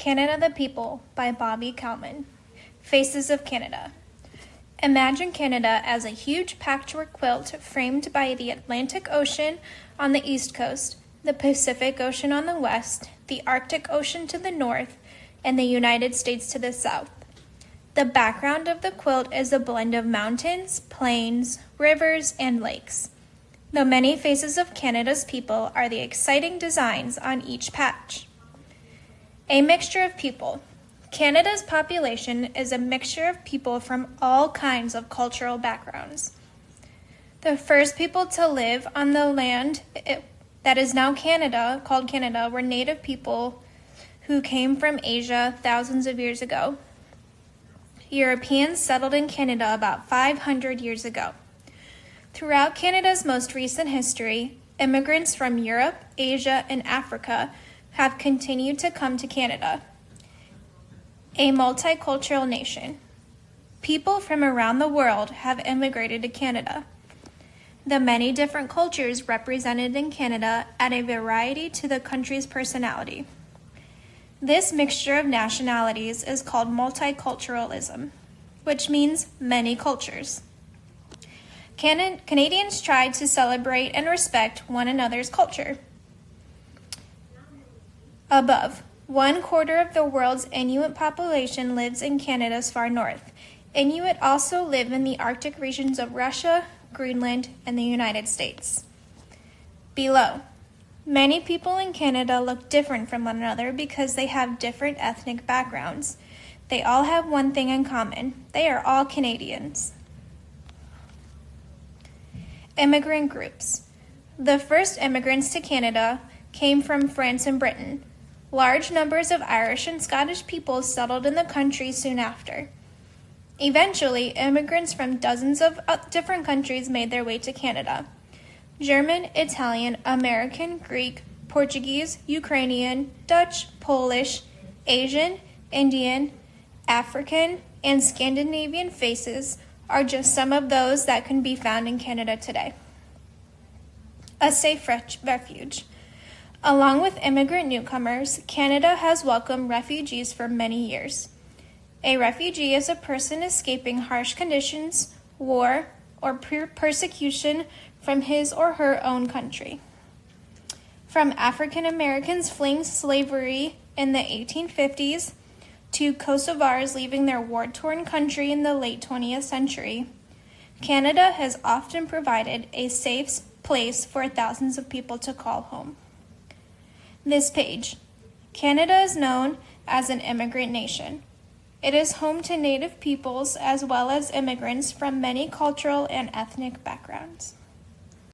Canada the People by Bobby Kalman. Faces of Canada. Imagine Canada as a huge patchwork quilt framed by the Atlantic Ocean on the east coast, the Pacific Ocean on the west, the Arctic Ocean to the north, and the United States to the south. The background of the quilt is a blend of mountains, plains, rivers, and lakes. The many faces of Canada's people are the exciting designs on each patch. A mixture of people. Canada's population is a mixture of people from all kinds of cultural backgrounds. The first people to live on the land that is now Canada, called Canada, were Native people who came from Asia thousands of years ago. Europeans settled in Canada about 500 years ago. Throughout Canada's most recent history, immigrants from Europe, Asia, and Africa have continued to come to Canada. A multicultural nation. People from around the world have immigrated to Canada. The many different cultures represented in Canada add a variety to the country's personality. This mixture of nationalities is called multiculturalism, which means many cultures. Canadians try to celebrate and respect one another's culture. Above, 1/4 of the world's Inuit population lives in Canada's far north. Inuit also live in the Arctic regions of Russia, Greenland, and the United States. Below, many people in Canada look different from one another because they have different ethnic backgrounds. They all have one thing in common. They are all Canadians. Immigrant groups. The first immigrants to Canada came from France and Britain. Large numbers of Irish and Scottish people settled in the country soon after. Eventually, immigrants from dozens of different countries made their way to Canada. German, Italian, American, Greek, Portuguese, Ukrainian, Dutch, Polish, Asian, Indian, African, and Scandinavian faces are just some of those that can be found in Canada today. A safe refuge. Along with immigrant newcomers, Canada has welcomed refugees for many years. A refugee is a person escaping harsh conditions, war, or persecution from his or her own country. From African Americans fleeing slavery in the 1850s to Kosovars leaving their war-torn country in the late 20th century, Canada has often provided a safe place for thousands of people to call home. This page. Canada is known as an immigrant nation. It is home to Native peoples as well as immigrants from many cultural and ethnic backgrounds.